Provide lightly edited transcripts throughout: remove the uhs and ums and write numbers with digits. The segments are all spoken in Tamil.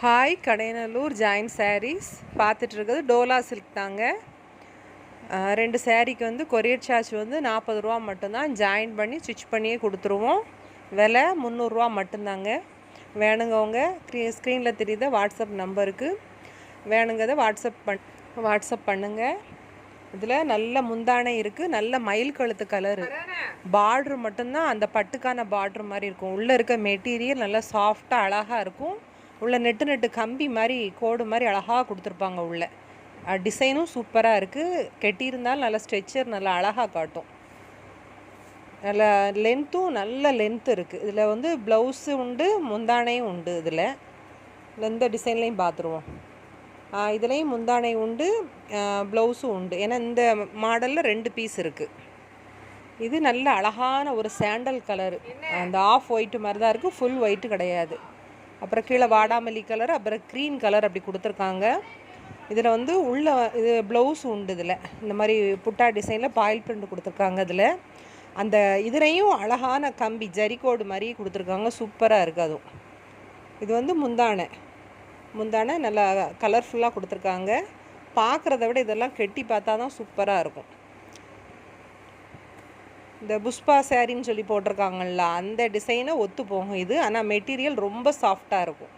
ஹாய் கடையநல்லூர் ஜாயின் சாரீஸ் பார்த்துட்ருக்குது டோலா சில்க் தாங்க. 2 சாரீக்கு வந்து கொரியர் சார்ஜ் வந்து 40 ரூபா மட்டும்தான். ஜாயின் பண்ணி ஸ்டிச் பண்ணியே கொடுத்துருவோம். விலை 300 ரூபா மட்டும்தாங்க. வேணுங்கவங்க ஸ்க்ரீனில் தெரியுத வாட்ஸ்அப் நம்பருக்கு வேணுங்கிறத வாட்ஸ்அப் பண்ணுங்கள். இதில் நல்ல முந்தானை இருக்குது. நல்ல மயில் கழுத்து கலரு. பார்ட்ரு மட்டும்தான் அந்த பட்டுக்கான பார்ட்ரு மாதிரி இருக்கும். உள்ளே இருக்க மெட்டீரியல் நல்லா சாஃப்டாக அழகாக இருக்கும். உள்ள நெட்டு கம்பி மாதிரி கோடு மாதிரி அழகாக கொடுத்துருப்பாங்க. உள்ள டிசைனும் சூப்பராக இருக்குது. கெட்டியிருந்தாலும் நல்லா ஸ்ட்ரெச்சர் நல்லா அழகாக காட்டும். நல்லா லென்த்தும் நல்ல லென்த்து இருக்குது. இதில் வந்து ப்ளவுஸு உண்டு, முந்தானையும் உண்டு. இதில் இந்த டிசைன்லேயும் பார்த்துருவோம். இதுலேயும் முந்தானை உண்டு, ப்ளவுஸும் உண்டு. ஏன்னா இந்த மாடலில் 2 பீஸ் இருக்குது. இது நல்ல அழகான ஒரு சாண்டல் கலரு. அந்த ஆஃப் ஒயிட்டு மாதிரி தான் இருக்குது, ஃபுல் ஒயிட்டு கிடையாது. அப்புறம் கீழே வாடாமல்லி கலர், அப்புறம் க்ரீன் கலர் அப்படி கொடுத்துருக்காங்க. இதில் வந்து உள்ள இது ப்ளவுஸ் உண்டு. இதில் இந்த மாதிரி புட்டா டிசைனில் பாயில் பிரிண்ட் கொடுத்துருக்காங்க. இதில் அந்த இதுலேயும் அழகான கம்பி ஜரிகோடு மாதிரி கொடுத்துருக்காங்க. சூப்பராக இருக்குது. அதுவும் இது வந்து முந்தானை நல்லா கலர்ஃபுல்லாக கொடுத்துருக்காங்க. பார்க்குறத விட இதெல்லாம் கெட்டி பார்த்தா தான் சூப்பராக இருக்கும். இந்த புஷ்பா சாரின்னு சொல்லி போட்டிருக்காங்கல்ல, அந்த டிசைனை ஒத்து போகும் இது. ஆனால் மெட்டீரியல் ரொம்ப சாஃப்டாக இருக்கும்.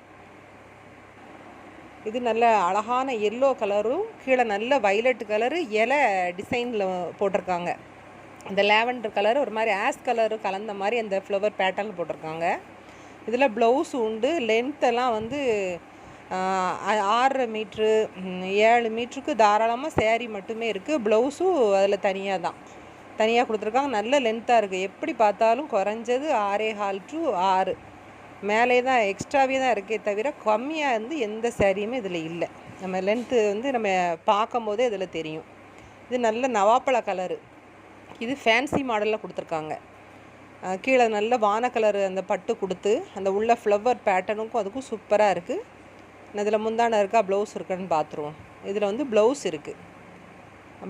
இது நல்ல அழகான எல்லோ கலரும் கீழே நல்ல வைலட் கலரு இலை டிசைனில் போட்டிருக்காங்க. இந்த லேவண்டர் கலர் ஒரு மாதிரி ஆஸ் கலரு கலந்த மாதிரி அந்த ஃப்ளவர் பேட்டர்னில் போட்டிருக்காங்க. இதில் ப்ளவுஸ் உண்டு. லென்த்தெல்லாம் வந்து 6 மீட்ரு 7 மீட்டருக்கு தாராளமாக சேரீ மட்டுமே இருக்குது. ப்ளவுஸும் அதில் தனியாக கொடுத்துருக்காங்க. நல்ல லென்த்தாக இருக்குது. எப்படி பார்த்தாலும் குறைஞ்சது 6.25 to 6 மேலே தான் எக்ஸ்ட்ராவே தான் இருக்கே தவிர கம்மியாக வந்து எந்த சாரியுமே இதில் இல்லை. நம்ம லென்த்து வந்து நம்ம பார்க்கும் போதே இதில் தெரியும். இது நல்ல நவாப்பழ கலரு. இது ஃபேன்சி மாடலில் கொடுத்துருக்காங்க. கீழே நல்ல வான கலரு அந்த பட்டு கொடுத்து அந்த உள்ள ஃப்ளவர் பேட்டர்னுக்கும் அதுக்கும் சூப்பராக இருக்குது. இதில் முந்தானை இருக்கா, ப்ளவுஸ் இருக்கான்னு பார்த்துருவோம். இதில் வந்து ப்ளவுஸ் இருக்குது.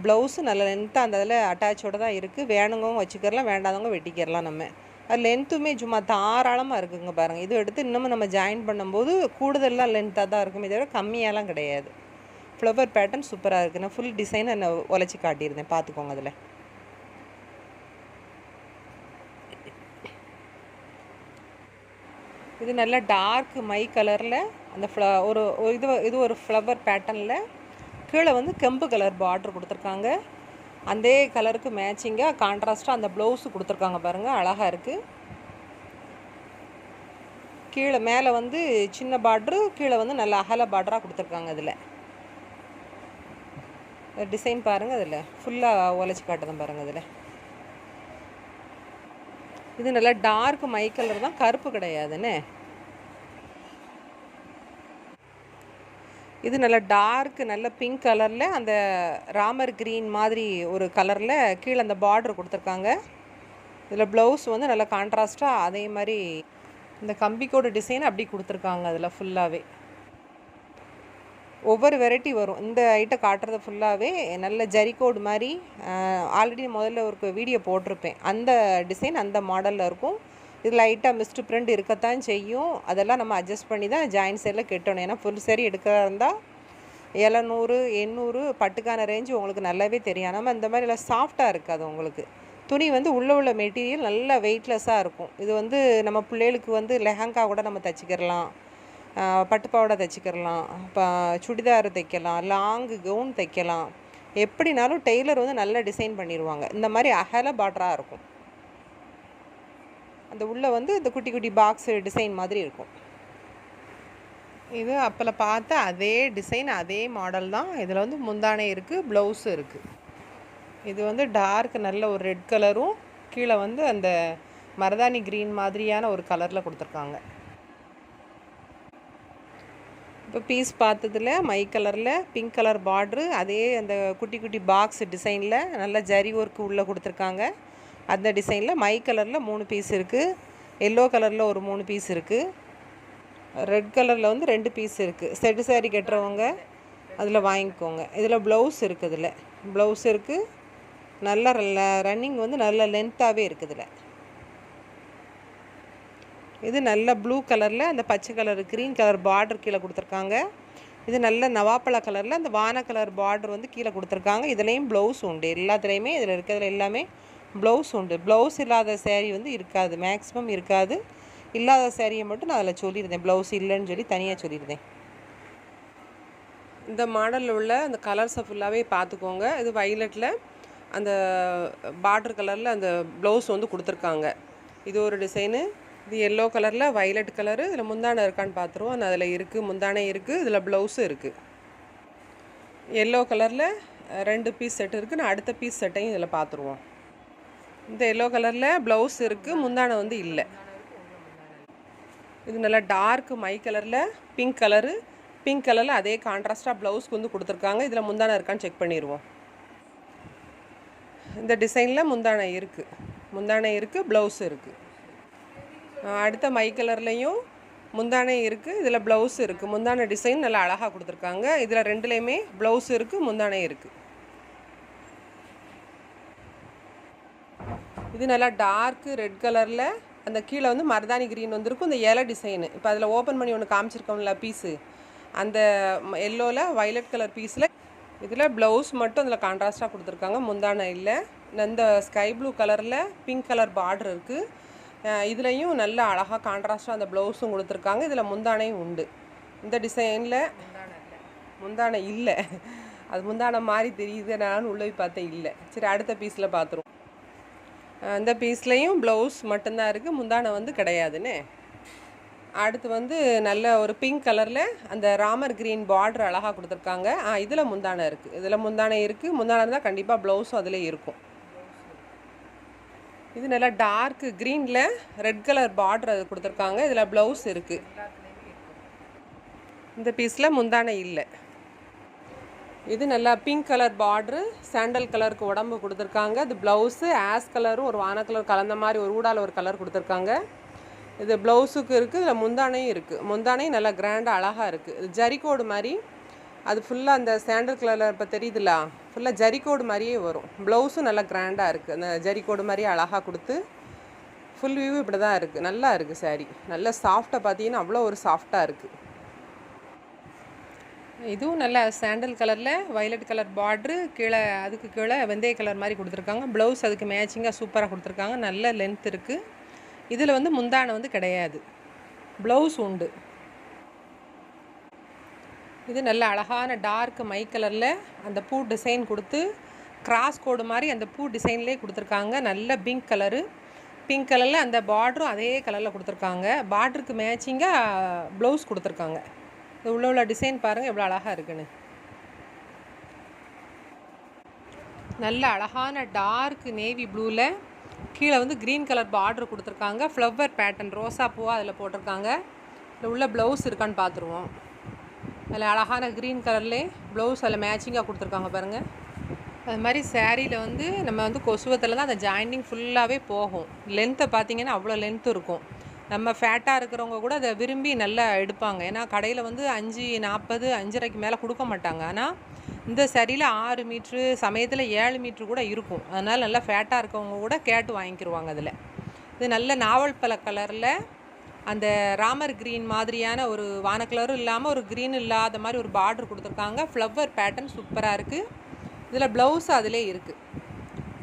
ப்ளவுஸு நல்ல லென்த்தாக அந்த இதில் அட்டாச்சோடு தான் இருக்குது. வேணுங்கவங்க வச்சுக்கிறலாம், வேண்டாதவங்க வெட்டிக்கிறலாம். நம்ம அது லென்த்துமே சும்மா தாராளமாக இருக்குதுங்க பாருங்கள். இது எடுத்து இன்னமும் நம்ம ஜாயின் பண்ணும்போது கூடுதலாக லென்த்தாக தான் இருக்குமே தவிர கம்மியாலாம் கிடையாது. ஃப்ளவர் பேட்டர்ன் சூப்பராக இருக்குது. நான் ஃபுல் டிசைனை நான் உழைச்சி காட்டியிருந்தேன், பார்த்துக்கோங்க. அதில் இது நல்ல டார்க் மை கலரில் அந்த இது ஒரு ஃப்ளவர் பேட்டர்னில் கீழே வந்து கெம்பு கலர் பார்டர் கொடுத்துருக்காங்க. அந்த கலருக்கு மேட்சிங்காக கான்ட்ராஸ்ட்டாக அந்த ப்ளவுஸு கொடுத்துருக்காங்க பாருங்கள், அழகாக இருக்குது. கீழே மேலே வந்து சின்ன பார்ட்ரு, கீழே வந்து நல்ல அகல பார்டராக கொடுத்துருக்காங்க. இதில் டிசைன் பாருங்கள். அதில் ஃபுல்லாக உழைச்சி காட்டுதான் பாருங்கள். இதில் இது நல்லா டார்க் மை கலர் தான், கருப்பு கிடையாதுன்னு. இது நல்ல டார்க் நல்ல பிங்க் கலரில் அந்த ராமர் க்ரீன் மாதிரி ஒரு கலரில் கீழே அந்த பார்டர் கொடுத்துருக்காங்க. இதில் ப்ளவுஸ் வந்து நல்லா கான்ட்ராஸ்ட்டாக அதே மாதிரி இந்த கம்பிக்கோடு டிசைன் அப்படி கொடுத்துருக்காங்க. அதில் ஃபுல்லாகவே ஒவ்வொரு வெரைட்டி வரும். இந்த ஐட்டம் காட்டுறது ஃபுல்லாகவே நல்ல ஜரிகோடு மாதிரி. ஆல்ரெடி முதல்ல ஒரு வீடியோ போட்டிருப்பேன். அந்த டிசைன் அந்த மாடலில் இருக்கும். இது லைட்டாக மிஸ்டு பிரிண்ட் இருக்கத்தான் செய்யும். அதெல்லாம் நம்ம அட்ஜஸ்ட் பண்ணி தான் ஜாயின் சைடில் கட்டணும். ஏன்னா ஃபுல் சரி எடுக்கிறதா இருந்தால் 700 800 பட்டுக்கான ரேஞ்சு உங்களுக்கு நல்லாவே தெரியும். நம்ம இந்த மாதிரி எல்லாம் சாஃப்டாக இருக்காது. உங்களுக்கு துணி வந்து உள்ள மெட்டீரியல் நல்லா வெயிட்லெஸ்ஸாக இருக்கும். இது வந்து நம்ம பிள்ளைகளுக்கு வந்து லெஹங்கா கூட நம்ம தைச்சிக்கிறலாம், பட்டுப்பாவடை தைச்சிக்கிறலாம், இப்போ சுடிதார் தைக்கலாம், லாங்கு கவுன் தைக்கலாம். எப்படினாலும் டெய்லர் வந்து நல்லா டிசைன் பண்ணிடுவாங்க. இந்த மாதிரி அகல பார்டராக இருக்கும். அந்த உள்ளே வந்து இந்த குட்டி குட்டி பாக்ஸ் டிசைன் மாதிரி இருக்கும். இது அப்போல பார்த்த அதே டிசைன் அதே மாடல் தான். இதில் வந்து முந்தானை இருக்குது, ப்ளவுஸு இருக்குது. இது வந்து டார்க் நல்ல ஒரு ரெட் கலரும் கீழே வந்து அந்த மருதாணி க்ரீன் மாதிரியான ஒரு கலரில் கொடுத்துருக்காங்க. இப்போ பீஸ் பார்த்ததில் மை கலரில் பிங்க் கலர் பார்ட்ரு, அதே அந்த குட்டி குட்டி பாக்ஸ் டிசைனில் நல்ல ஜரி ஒர்க்கு உள்ளே கொடுத்துருக்காங்க. அந்த டிசைனில் மை கலரில் 3 பீஸ் இருக்குது. எல்லோ கலரில் ஒரு 3 பீஸ் இருக்குது. ரெட் கலரில் வந்து 2 பீஸ் இருக்குது. செட்டு சாரி கட்டுறவங்க அதில் வாங்கிக்கோங்க. இதில் ப்ளவுஸ் இருக்குது. இதில் ப்ளவுஸ் இருக்குது. நல்ல ரன்னிங் வந்து நல்ல லென்த்தாகவே இருக்குது. இதில் இது நல்ல ப்ளூ கலரில் அந்த பச்சை கலர் க்ரீன் கலர் பார்டர் கீழே கொடுத்துருக்காங்க. இது நல்ல நவாப்பழ கலரில் அந்த வான கலர் பார்டர் வந்து கீழே கொடுத்துருக்காங்க. இதுலேயும் ப்ளவுஸ் உண்டு. எல்லாத்துலேயுமே இதில் இருக்கிறதுல எல்லாமே ப்ளவுஸ் உண்டு. ப்ளவுஸ் இல்லாத சேரீ வந்து இருக்காது, மேக்ஸிமம் இருக்காது. இல்லாத சேரீயை மட்டும் நான் அதில் சொல்லியிருந்தேன், ப்ளவுஸ் இல்லைன்னு சொல்லி தனியாக சொல்லியிருந்தேன். இந்த மாடலில் உள்ள அந்த கலர்ஸை ஃபுல்லாகவே பார்த்துக்கோங்க. இது வைலட்டில் அந்த பார்டர் கலரில் அந்த ப்ளவுஸ் வந்து கொடுத்துருக்காங்க. இது ஒரு டிசைனு. இது எல்லோ கலரில் வைலட் கலரு. இதில் முந்தானை இருக்கான்னு பார்த்துருவோம். அதில் இருக்குது, முந்தானை இருக்குது, இதில் ப்ளவுஸும் இருக்குது. எல்லோ கலரில் 2 பீஸ் செட் இருக்குது. நான் அடுத்த பீஸ் செட்டையும் இதில் பார்த்துருவோம். இந்த எல்லோ கலரில் ப்ளவுஸ் இருக்குது, முந்தானை வந்து இல்லை. இது நல்லா டார்க் மை கலரில் பிங்க் கலரு. பிங்க் கலரில் அதே கான்ட்ராஸ்ட்டாக ப்ளவுஸ்க்கு வந்து கொடுத்துருக்காங்க. இதில் முந்தானை இருக்கான்னு செக் பண்ணிடுவோம். இந்த டிசைனில் முந்தானை இருக்குது, ப்ளவுஸும் இருக்குது. அடுத்த மை கலர்லேயும் முந்தானை இருக்குது, இதில் ப்ளவுஸ் இருக்குது. முந்தானை டிசைன் நல்லா அழகாக கொடுத்துருக்காங்க. இதில் ரெண்டுலேயுமே ப்ளவுஸ் இருக்குது, முந்தானை இருக்குது. இது நல்லா டார்க்கு ரெட் கலரில் அந்த கீழே வந்து மருதாணி க்ரீன் வந்துருக்கும். இந்த இலை டிசைனு இப்போ அதில் ஓப்பன் பண்ணி ஒன்று காமிச்சிருக்கோம்ல பீஸு, அந்த எல்லோவில் வைலட் கலர் பீஸில் இதில் ப்ளவுஸ் மட்டும் அதில் கான்ட்ராஸ்ட்டாக கொடுத்துருக்காங்க, முந்தானை இல்லை. இந்த ஸ்கை ப்ளூ கலரில் பிங்க் கலர் பார்டர் இருக்குது. இதுலேயும் நல்ல அழகாக கான்ட்ராஸ்ட்டாக அந்த ப்ளவுஸும் கொடுத்துருக்காங்க. இதில் முந்தானையும் உண்டு. இந்த டிசைனில் முந்தானை இல்லை, அது முந்தானை மாதிரி தெரியுது, நான் உள்ளே போய் பார்த்தேன் இல்லை. சரி, அடுத்த பீஸில் பார்த்துருவோம். இந்த பீஸ்லேயும் ப்ளவுஸ் மட்டும்தான் இருக்குது, முந்தானை வந்து கிடையாதுன்னு. அடுத்து வந்து நல்ல ஒரு பிங்க் கலரில் அந்த ராமர் க்ரீன் பார்டர் அழகாக கொடுத்துருக்காங்க. இதில் முந்தானை இருக்குது, முந்தானை இருந்தால் கண்டிப்பாக ப்ளவுஸும் அதில் இருக்கும். இது நல்லா டார்க் க்ரீனில் ரெட் கலர் பார்டர் அது கொடுத்துருக்காங்க. இதில் ப்ளவுஸ் இருக்குது. இந்த பீஸில் முந்தானை இல்லை. இது நல்லா பிங்க் கலர் பார்ட்ரு, சாண்டல் கலருக்கு உடம்பு கொடுத்துருக்காங்க. இது ப்ளவுஸு ஆஸ் கலரும் ஒரு வான கலர் கலந்த மாதிரி ஒரு ஊடால ஒரு கலர் கொடுத்துருக்காங்க. இது ப்ளவுஸுக்கு இருக்குது, இதில் முந்தானையும் இருக்குது. முந்தானையும் நல்லா கிராண்டாக அழகாக இருக்குது. இது ஜரிகோடு மாதிரி, அது ஃபுல்லாக அந்த சாண்டல் கலரில் இப்போ தெரியுதுல்ல, ஃபுல்லாக ஜரிகோடு மாதிரியே வரும். ப்ளவுஸும் நல்லா கிராண்டாக இருக்குது. அந்த ஜரிகோடு மாதிரியே அழகாக கொடுத்து ஃபுல் வியூ இப்படி தான் இருக்குது. நல்லா இருக்குது சாரீ. நல்லா சாஃப்டாக பார்த்தீங்கன்னா அவ்வளோ ஒரு சாஃப்டாக இருக்குது. இதுவும் நல்லா சாண்டல் கலரில் வைலட் கலர் பார்ட்ரு, கீழே அதுக்கு கீழே வெந்தய கலர் மாதிரி கொடுத்துருக்காங்க. ப்ளவுஸ் அதுக்கு மேட்சிங்காக சூப்பராக கொடுத்துருக்காங்க. நல்ல லென்த் இருக்குது. இதில் வந்து முந்தானை வந்து கிடையாது, ப்ளவுஸ் உண்டு. இது நல்ல அழகான டார்க் மை கலரில் அந்த பூ டிசைன் கொடுத்து கிராஸ் கோடு மாதிரி அந்த பூ டிசைன்லேயே கொடுத்துருக்காங்க. நல்ல பிங்க் கலரில் அந்த பார்டரும் அதே கலரில் கொடுத்துருக்காங்க. பார்டருக்கு மேட்சிங்காக ப்ளவுஸ் கொடுத்துருக்காங்க. இது உள்ள டிசைன் பாருங்கள் எவ்வளோ அழகாக இருக்குன்னு. நல்ல அழகான டார்க் நேவி ப்ளூவில் கீழே வந்து க்ரீன் கலர் பார்டர் கொடுத்துருக்காங்க. ஃப்ளவர் பேட்டர்ன் ரோசா பூவாக அதில் போட்டிருக்காங்க. இதில் உள்ள ப்ளவுஸ் இருக்கான்னு பார்த்துருவோம். அதில் அழகான க்ரீன் கலர்லேயே ப்ளவுஸ் அதில் மேட்சிங்காக கொடுத்துருக்காங்க பாருங்கள். அது மாதிரி சேரீயில் வந்து நம்ம வந்து கொசுவத்தில் தான் அந்த ஜாயிண்டிங் ஃபுல்லாகவே போகும். லென்த்தை பார்த்திங்கன்னா அவ்வளோ லென்த்து இருக்கும். நம்ம ஃபேட்டாக இருக்கிறவங்க கூட அதை விரும்பி நல்லா எடுப்பாங்க. ஏன்னா கடையில் வந்து 5.40 5.5க்கு மேலே கொடுக்க மாட்டாங்க. ஆனால் இந்த சரியில் 6 மீட்ரு, சமயத்தில் 7 மீட்ரு கூட இருக்கும். அதனால் நல்லா ஃபேட்டாக இருக்கவங்க கூட கேட்டு வாங்கிக்கிடுவாங்க. அதில் இது நல்ல நாவல் பழ கலரில் அந்த ராமர் க்ரீன் மாதிரியான ஒரு வான கலரும் இல்லாமல் ஒரு க்ரீன் இல்லாத மாதிரி ஒரு பார்டர் கொடுத்துருக்காங்க. ஃப்ளவர் பேட்டர்ன் சூப்பராக இருக்குது. இதில் ப்ளவுஸ் அதிலே இருக்குது.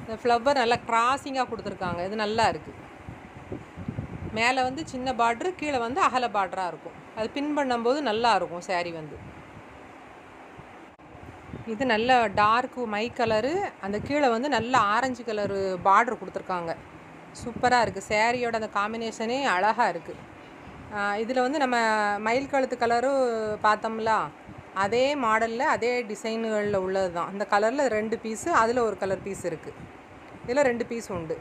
இந்த ஃப்ளவர் நல்லா கிராஸிங்காக கொடுத்துருக்காங்க. இது நல்லா இருக்குது. மேலே வந்து சின்ன பார்ட்ரு, கீழே வந்து அகல பார்டராக இருக்கும். அது பின் பண்ணும்போது நல்லா இருக்கும் சேரீ வந்து. இது நல்ல டார்க்கு மை கலரு, அந்த கீழே வந்து நல்ல ஆரஞ்சு கலரு பார்ட்ரு கொடுத்துருக்காங்க. சூப்பராக இருக்குது. சேரீயோட அந்த காம்பினேஷனே அழகாக இருக்குது. இதில் வந்து நம்ம மயில் கழுத்து கலரும் பார்த்தோம்ல, அதே மாடலில் அதே டிசைனுகளில் உள்ளது தான். அந்த கலரில் 2 பீஸு, அதில் ஒரு கலர் பீஸ் இருக்குது. இதில் 2 பீஸ் உண்டு.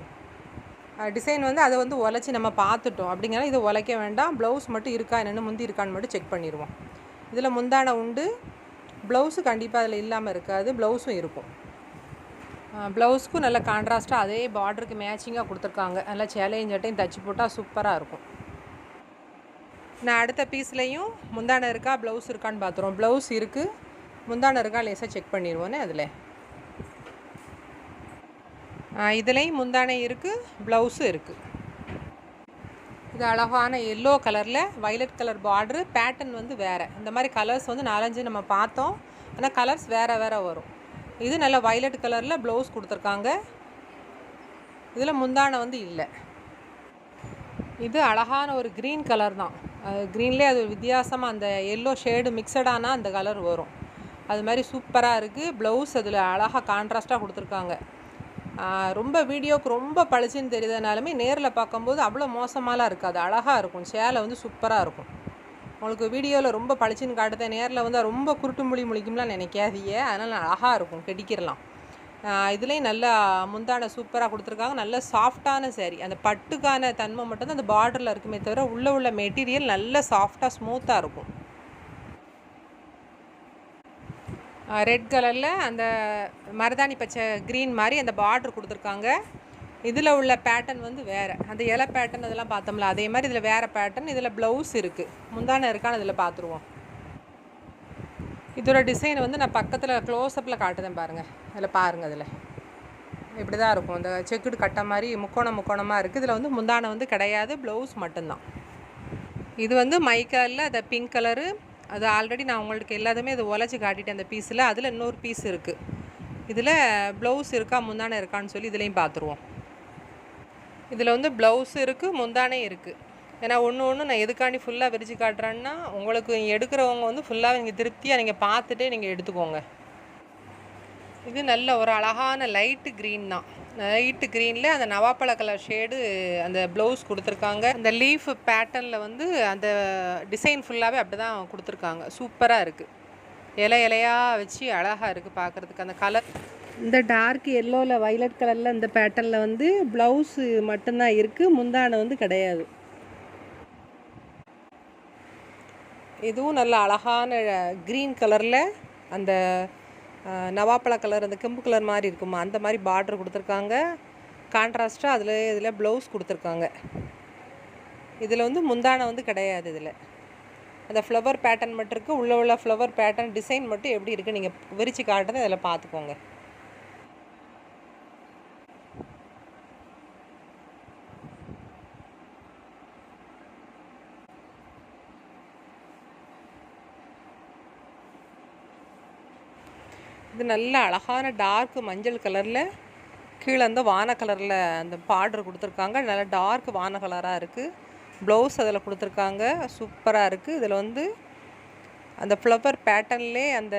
டிசைன் வந்து அதை வந்து உழைச்சி நம்ம பார்த்துட்டோம். அப்படிங்கிறனால இதை உழைக்க வேண்டாம். ப்ளவுஸ் மட்டும் இருக்கா என்னென்னு முந்தி இருக்கான்னு மட்டும் செக் பண்ணிடுவோம். இதில் முந்தானை உண்டு. ப்ளவுஸு கண்டிப்பாக அதில் இல்லாமல் இருக்காது, ப்ளவுஸும் இருக்கும். ப்ளவுஸ்க்கும் நல்ல கான்ட்ராஸ்ட்டாக அதே பார்டருக்கு மேட்சிங்காக கொடுத்துருக்காங்க. நல்லா சேலையும் சட்டையும் தச்சு போட்டால் சூப்பராக இருக்கும். நான் அடுத்த பீஸ்லேயும் முந்தானை இருக்கா ப்ளவுஸ் இருக்கான்னு பார்த்துருவோம். ப்ளவுஸ் இருக்குது, முந்தானை இருக்கா லேசாக செக் பண்ணிடுவோன்னே. அதில் இதுலேயும் முந்தானை இருக்குது, ப்ளவுஸும் இருக்குது. இது அழகான எல்லோ கலரில் வைலட் கலர் பார்டரு. பேட்டர்ன் வந்து வேறு. இந்த மாதிரி கலர்ஸ் வந்து 4-5 நம்ம பார்த்தோம். ஆனால் கலர்ஸ் வேறு வேறு வரும். இது நல்ல வைலட் கலரில் ப்ளவுஸ் கொடுத்துருக்காங்க. இதில் முந்தானை வந்து இல்லை. இது அழகான ஒரு க்ரீன் கலர் தான். க்ரீன்லேயே அது வித்தியாசமாக அந்த எல்லோ ஷேடு மிக்சடானால் அந்த கலர் வரும். அது மாதிரி சூப்பராக இருக்குது. ப்ளவுஸ் அதில் அழகாக கான்ட்ராஸ்ட்டாக கொடுத்துருக்காங்க. ரொம்ப வீடியோவுக்கு ரொம்ப பளிச்சுன்னு தெரியுதுனாலுமே நேரில் பார்க்கும்போது அவ்வளோ மோசமாலாம் இருக்காது. அழகாக இருக்கும். சேலை வந்து சூப்பராக இருக்கும். உங்களுக்கு வீடியோவில் ரொம்ப பளிச்சுன்னு காட்டுதேன், நேரில் வந்து ரொம்ப குருட்டு முழிக்கும்லாம் நினைக்காதீங்க. அதனால் அழகாக இருக்கும், கெடிக்கிடலாம். இதுலேயும் நல்லா முந்தானை சூப்பராக கொடுத்துருக்காங்க. நல்ல சாஃப்டான சேரீ. அந்த பட்டுக்கான தன்மை மட்டும்தான் அந்த பார்டரில் இருக்குமே தவிர உள்ள மெட்டீரியல் நல்ல சாஃப்டாக ஸ்மூத்தாக இருக்கும். ரெட் கலரில் அந்த மருதாணி பச்சை க்ரீன் மாதிரி அந்த பார்டர் கொடுத்துருக்காங்க. இதில் உள்ள பேட்டர்ன் வந்து வேறு. அந்த இலை பேட்டர்ன் அதெல்லாம் பார்த்தோம்ல, அதே மாதிரி இதில் வேறு பேட்டர்ன். இதில் ப்ளவுஸ் இருக்குது. முந்தானை இருக்கான்னு இதில் பார்த்துருவோம். இதோட டிசைன் வந்து நான் பக்கத்தில் க்ளோஸ்அப்பில் காட்டுதேன் பாருங்கள். அதில் பாருங்கள். அதில் இப்படி தான் இருக்கும். அந்த செக்குடு கட்ட மாதிரி முக்கோணமாக இருக்குது. இதில் வந்து முந்தானை வந்து கிடையாது, ப்ளவுஸ் மட்டும்தான். இது வந்து மைக்காலில் அந்த பிங்க் கலரு. அது ஆல்ரெடி நான் உங்களுக்கு எல்லாத்துமே இது உழைச்சி காட்டிட்டேன் அந்த பீஸில். அதில் இன்னொரு பீஸ் இருக்குது. இதில் ப்ளவுஸ் இருக்கா முந்தானை இருக்கான்னு சொல்லி இதுலேயும் பார்த்துருவோம். இதில் வந்து ப்ளவுஸ் இருக்குது, முந்தானே இருக்குது. ஏன்னா ஒன்று நான் எதுக்காண்டி ஃபுல்லாக விரித்து காட்டுறேன்னா, உங்களுக்கு எடுக்கிறவங்க வந்து ஃபுல்லாக நீங்கள் திருப்தியாக நீங்கள் பார்த்துட்டே நீங்கள் எடுத்துக்கோங்க. இது நல்ல ஒரு அழகான லைட்டு க்ரீன் தான். லைட்டு க்ரீனில் அந்த நவாப்பழ கலர் ஷேடு அந்த ப்ளவுஸ் கொடுத்துருக்காங்க. அந்த லீஃப் பேட்டர்னில் வந்து அந்த டிசைன் ஃபுல்லாகவே அப்படி தான் கொடுத்துருக்காங்க. சூப்பராக இருக்குது. இலையாக வச்சு அழகாக இருக்குது பார்க்குறதுக்கு. அந்த கலர் இந்த டார்க் எல்லோவில் வைலட் கலரில் இந்த பேட்டர்னில் வந்து ப்ளவுஸு மட்டும்தான் இருக்குது, முந்தானை வந்து கிடையாது. இதுவும் நல்ல அழகான க்ரீன் கலரில் அந்த நவாப்பழ கலர் அந்த கெம்பு கலர் மாதிரி இருக்குமா அந்த மாதிரி பார்டர் கொடுத்துருக்காங்க. கான்ட்ராஸ்ட்டாக இதில் ப்ளவுஸ் கொடுத்துருக்காங்க. இதில் வந்து முந்தானை வந்து கிடையாது. இதில் அந்த ஃப்ளவர் பேட்டர்ன் மட்டும் இருக்குது. உள்ள ஃப்ளவர் பேட்டர்ன் டிசைன் மட்டும் எப்படி இருக்குது நீங்கள் விரித்து காட்டுறதை இதில் பார்த்துக்கோங்க. இது நல்ல அழகான டார்க் மஞ்சள் கலரில் கீழே வந்து வான கலரில் அந்த பார்டர் கொடுத்துருக்காங்க. நல்லா டார்க் வான கலராக இருக்குது. ப்ளவுஸ் அதில் கொடுத்துருக்காங்க. சூப்பராக இருக்குது. இதில் வந்து அந்த ஃப்ளவர் பேட்டர்ன்லேயே அந்த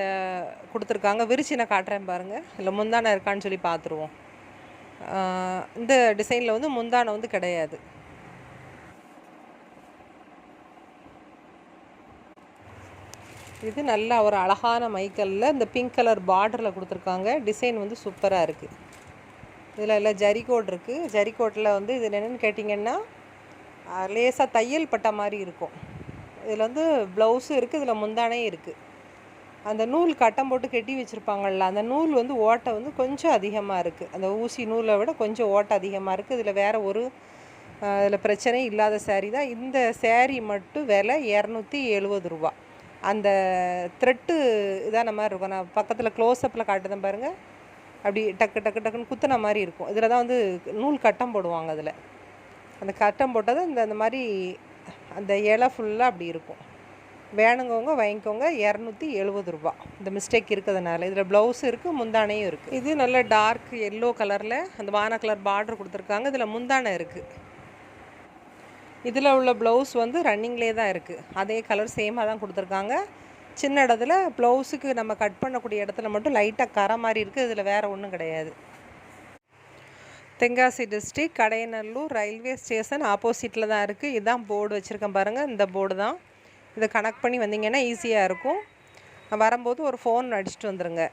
கொடுத்துருக்காங்க. விரிச்சு நான் காட்டுறேன் பாருங்கள். இல்லை முந்தானை இருக்கான்னு சொல்லி பார்த்துருவோம். இந்த டிசைனில் வந்து முந்தானை வந்து கிடையாது. இது நல்லா ஒரு அழகான மைக்கலில் இந்த பிங்க் கலர் பார்டரில் கொடுத்துருக்காங்க. டிசைன் வந்து சூப்பராக இருக்குது. இதில் எல்லாம் ஜரிகோட் இருக்குது. ஜரிகோட்டில் வந்து இது என்னென்னு கேட்டிங்கன்னா லேசாக தையல் பட்ட மாதிரி இருக்கும். இதில் வந்து ப்ளவுஸும் இருக்குது, இதில் முந்தானே இருக்குது. அந்த நூல் கட்டம் போட்டு கட்டி வச்சுருப்பாங்கள்ல, அந்த நூல் வந்து ஓட்டை வந்து கொஞ்சம் அதிகமாக இருக்குது. அந்த ஊசி நூலை விட கொஞ்சம் ஓட்டை அதிகமாக இருக்குது. இதில் வேறு ஒரு இதில் பிரச்சனை இல்லாத சேரீ தான். இந்த சேரீ மட்டும் விலை 270 ரூபா. அந்த த்ரெட்டு இதான மாதிரி இருக்கும். நான் பக்கத்தில் க்ளோஸ்அப்பில் காட்டுதேன் பாருங்கள். அப்படி டக்குன்னு குத்துன மாதிரி இருக்கும். இதில் தான் வந்து நூல் கட்டம் போடுவாங்க. அதில் அந்த கட்டம் போட்டது அந்த மாதிரி அந்த இலை ஃபுல்லாக அப்படி இருக்கும். வேணுங்கவங்க வாங்கிக்கோங்க. 270 ரூபா. இந்த மிஸ்டேக் இருக்கிறதுனால. இதில் ப்ளவுஸ் இருக்குது, முந்தானையும் இருக்குது. இது நல்ல டார்க் எல்லோ கலரில் அந்த வான கலர் பார்டர் கொடுத்துருக்காங்க. இதில் முந்தானை இருக்குது. இதில் உள்ள ப்ளவுஸ் வந்து ரன்னிங்லேயே தான் இருக்குது. அதே கலர் சேமாக தான் கொடுத்துருக்காங்க. சின்ன இடத்துல ப்ளவுஸுக்கு நம்ம கட் பண்ணக்கூடிய இடத்துல மட்டும் லைட்டாக கரை மாதிரி இருக்குது. இதில் வேறு ஒன்றும் கிடையாது. Tenkasi district Kadayanallur railway station ஆப்போசிட்டில் தான் இருக்குது. இதுதான் போர்டு வச்சுருக்கேன் பாருங்கள். இந்த போர்டு தான். இதை கனெக்ட் பண்ணி வந்தீங்கன்னா ஈஸியாக இருக்கும். வரும்போது ஒரு ஃபோன் அடிச்சுட்டு வந்துடுங்க.